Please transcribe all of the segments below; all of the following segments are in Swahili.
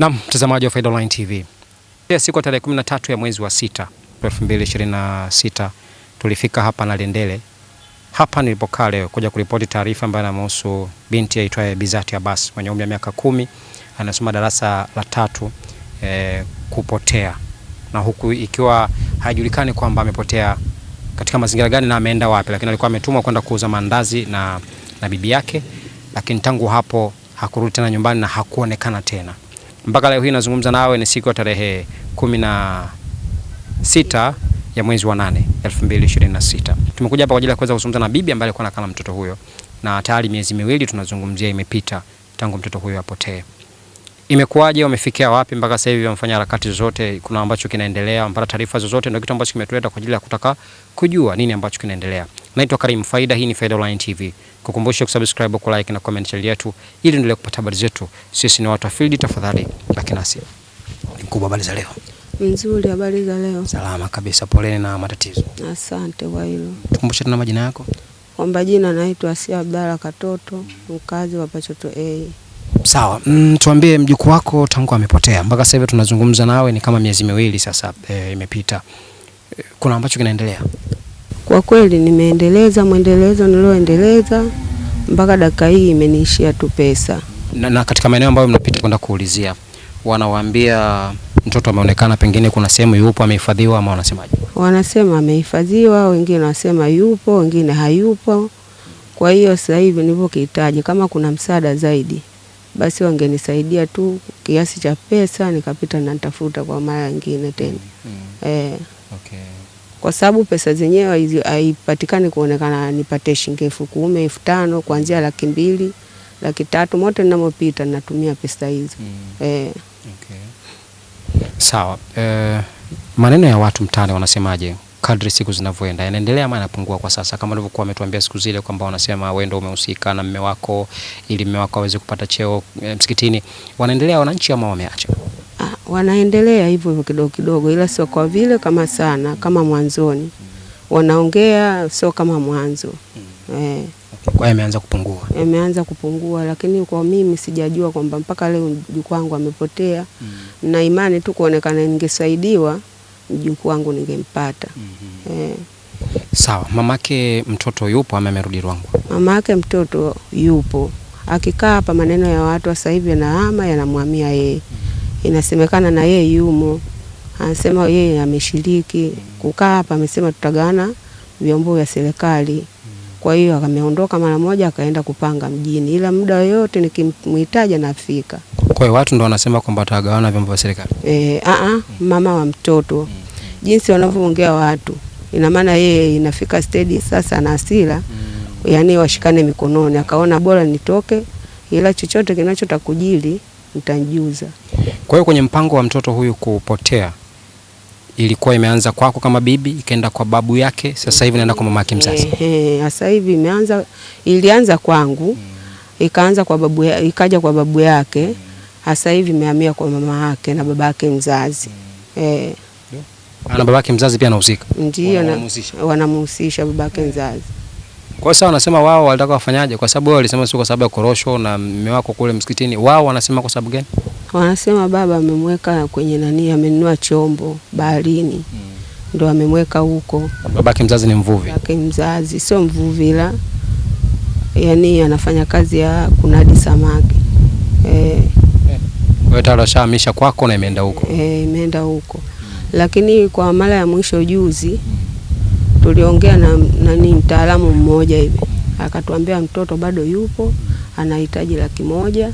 Naam, mtazamaji wa Faida Online TV. Siku tarehe 13 ya mwezi wa 6, 2026 tulifika hapa Nalendele. Hapa nilipokaa leo kuja kuripoti taarifa ambayo inamhusu binti aitwaye Bizati Abbas mwenye umri wa miaka 10, anasoma darasa la 3, kupotea. Na huku ikiwa haijulikani kwamba amepotea katika mazingira gani na ameenda wapi, lakini alikuwa ametumwa kwenda kuuza mandazi na bibi yake, lakini tangu hapo hakurudi tena nyumbani na hakuonekana tena. Mpaka leo hii nazungumza nawe ni siku ya tarehe 16 ya mwezi wa 8, 2026. Tumekuja hapa kwa ajili ya kuweza kuzungumza na bibi ambaye alikuwa anakaa na mtoto huyo, na tayari miezi miwili tunazungumzia imepita tangu mtoto huyo apotee. Imekuwaje, wamefikia wapi mpaka sasa hivi, wamefanya harakati zote, kuna ambacho kinaendelea, mpaka taarifa zozote, ndio kitu ambacho kimetuleta kwa ajili ya kutaka kujua nini ambacho kinaendelea. Naitwa Karim Faida, hii ni Faida Online TV. Kukumbusha kusubscribe, ku like na comment channel yetu ili endelee kupata habari zetu. Sisi ni watu wa field, tafadhali baki nasi. Mkubwa, habari za leo? Nzuri, habari za leo? Salama kabisa, poleni na matatizo. Asante kwa hilo. Tukumbushe tena majina yako. Kwa jina naitwa Asia Abdalla Katoto, mkazi wa Pachoto A. Sawa, tuambie mjukuu wako tangu amepotea mpaka sasa hivi tunazungumza nawe ni kama miezi miwili sasa imepita. Kuna ambacho kinaendelea? Kwa kweli nimeendeleza mwendelezo nilioendeleza mpaka dakika hii imeniishia tu pesa. Na katika maeneo ambayo mnapita kwenda kuulizia, wanawaambia mtoto ameonekana, pengine kuna sehemu yupo amehifadhiwa, ama wanasemaje? Wanasema amehifadhiwa, wengine wanasema yupo, wengine hayupo. Kwa hiyo sasa hivi nilipokihitaji kama kuna msaada zaidi, basi wangenisaidia tu kiasi cha pesa nikapita na nitafuta kwa mara nyingine tena. Okay. Kwa sababu pesa zenyewe haipatikani kuonekana nipate shilingi 10,000, 5,000, kuanzia 200,000, 300,000, mote ninamopita natumia pesa hizo. Okay. Sawa. Maneno ya watu mtaani wanasemaje kadri siku zinavyoenda? Yanaendelea ama yanapungua kwa sasa, kama walivyokuwa wametuambia siku zile kwamba wanasema wewe ndio umehusika na mume wako ili mume wako aweze kupata cheo msikitini? Wanaendelea wananchi ama wameacha? Wanaendelea hivyo kidogo kidogo, ila sio kwa vile kama sana kama mwanzoni. Wanaongea sio kama mwanzo. Kwa hiyo imeanza kupungua. Imeanza kupungua, lakini kwa mimi sijajua kwamba mpaka leo mjukuu wangu amepotea. Na imani tu kuonekana ningesaidiwa mjukuu wangu ningempata. Sawa, mamake mtoto yupo ama amerudi Rwangwa? Mamake mtoto yupo. Akikaa hapa maneno ya watu sasa hivi yanahama yanamwamia yeye. Inasemekana na yeye yumo. Anasema yeye ameshiriki kukaa hapa, amesema tutagawana vyombo vya serikali. Kwa hiyo akameondoka mara moja akaenda kupanga mjini, ila muda yote nikimhitaji nafika. Kwa hiyo watu ndio wanasema kwamba tutagawana vyombo vya serikali? Mama wa mtoto. Jinsi wanavyoongea watu, ina maana yeye inafika stage sasa na hasira, yani washikane mikononi, akaona bora nitoke, ila chochote kinachotakujili nitajuza. Kwa hiyo kwenye mpango wa mtoto huyu kupotea, ilikuwa imeanza kwako kama bibi, ikaenda kwa babu yake, sasa hivi inaenda kwa mama yake mzazi? Sasa hivi ilianza kwangu, ikaanza kwa babu yake, ikaja kwa babu yake, sasa hivi imehamia kwa mama yake na baba yake mzazi. Na baba yake mzazi pia anahusika? Ndio, wanamhusisha baba yake mzazi. Kwa sababu wanasema wao walitaka wafanyaje, kwa sababu wao walisema sio kwa sababu ya korosho na mume wako kule msikitini. Wao wanasema kwa sababu gani? Wanasema baba amemweka kwenye nani, amenunua chombo baharini, ndio amemweka huko. Babake mzazi ni mvuvi? Babake mzazi sio mvuvi, ila yani anafanya kazi ya kunadi samaki. Wewe tayari shahamisha kwako na imeenda huko? Imeenda huko. Lakini kwa mara ya mwisho juzi tuliongea na mtaalamu mmoja hivi, akatuambia mtoto bado yupo, anahitaji 100,000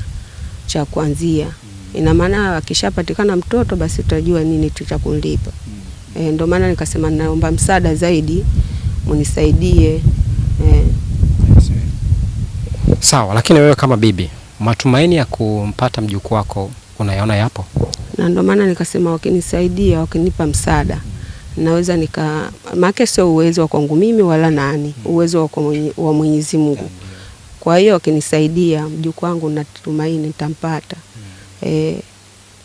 cha kuanzia. Ina maana akishapatikana mtoto basi tutajua nini tutakulipa. Ndio maana nikasema naomba msaada zaidi, munisaidie. Sawa, lakini wewe kama bibi, matumaini ya kumpata mjukuu wako unayaona yapo? Na ndio maana nikasema wakinisaidia, wakinipa msaada, naweza maana sio uwezo wa kwangu mimi wala nani, uwezo wa Mwenyezi Mungu. Kwa hiyo wakinisaidia mjukuu wangu natumaini nitampata.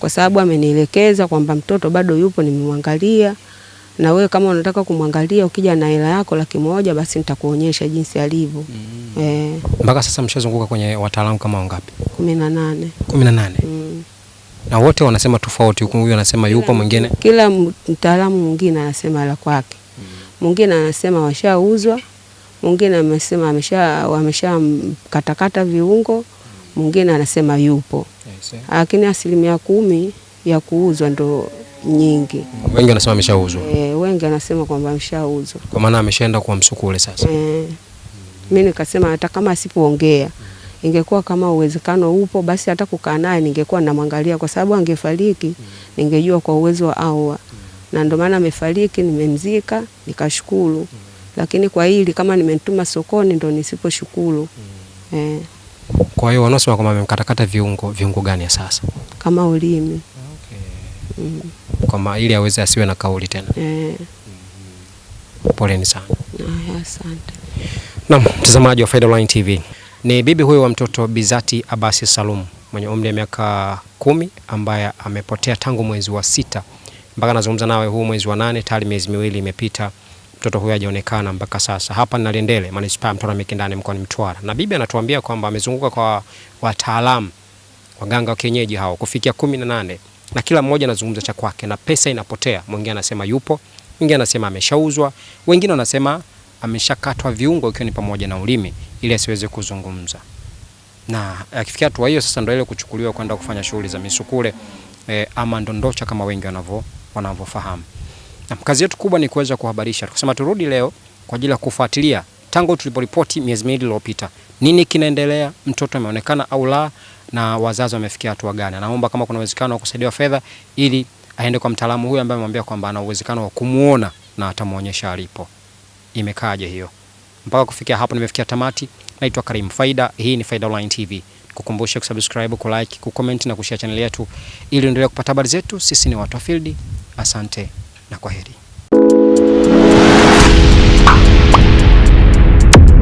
Kwa sababu amenielekeza kwamba mtoto bado yupo, nimemwangalia, na wewe kama unataka kumwangalia ukija na hela yako 100,000 basi nitakuonyesha jinsi alivyo. Mpaka sasa mshazunguka kwenye wataalamu kama wangapi? 18. 18. Na wote wanasema tofauti, huyu anasema yupo, mwingine kila mtaalamu mwingine anasema la kwake. Mwingine anasema washauzwa, mwingine amesema wamesha viungo, mwingine anasema yupo. Lakini 10% ya kuuzwa ndo nyingi. Wengi wanasema ameshauzwa. Wengi anasema kwamba ameshauzwa. Kwa maana ameshaenda kwa msukule sasa. Mimi nikasema hata kama asipoongea, ingekuwa kama uwezekano upo, basi hata kukaa naye ningekuwa namwangalia, kwa sababu angefariki ningejua kwa uwezo wa Allah. Na ndio maana amefariki, nimemzika, nikashukuru. Lakini kwa hili kama nimetuma sokoni ndo nisiposhukuru. Kwa hiyo wanaosema kwamba amemkatakata viungo gani ya sasa? Kama ulimi. Kama ili aweze asiwe na kauli tena. Poleni sana. Asante. Naam, mtazamaji wa Faida Online TV. Ni bibi huyo wa mtoto Bizati Abasi Salum mwenye umri wa miaka 10 ambaye amepotea tangu mwezi wa 6 mpaka nazungumza nawe huu mwezi wa 8, tayari miezi 2 imepita. Mtoto huyo hajaonekana mpaka sasa. Hapa ni Nalendele, Manispaa Mtwara Mikindani, mkoani Mtwara. Na bibi anatuambia kwamba amezunguka kwa wataalamu, waganga wa kienyeji hao kufikia 18, na kila mmoja anazungumza cha kwake na pesa inapotea. Mwingine anasema yupo, mwingine anasema ameshauzwa, wengine wanasema ameshakatwa viungo ikiwa ni pamoja na ulimi ili asiweze kuzungumza. Na akifikia hatua hiyo sasa ndio ile kuchukuliwa kwenda kufanya shughuli za misukule ama ndondocha kama wengi wanavyofahamu. Na kazi yetu kubwa ni kuweza kuhabarisha. Tukasema turudi leo kwa ajili ya kufuatilia tangu tuliporipoti miezi 2 iliyopita. Nini kinaendelea, mtoto ameonekana au la, na wazazi wamefikia hatua gani. Naomba kama kuna uwezekano wa kusaidiwa fedha ili aende kwa mtaalamu huyu ambaye amemwambia kwamba ana uwezekano wa kumuona na atamuonyesha alipo. Imekaaje hiyo? Mpaka kufikia hapo nimefikia tamati. Naitwa Karim Faida. Hii ni Faida Online TV. Kukumbusha kusubscribe, kulike, kucomment na kushare channel yetu ili uendelee kupata habari zetu. Sisi ni watu wa field. Asante na kwaheri.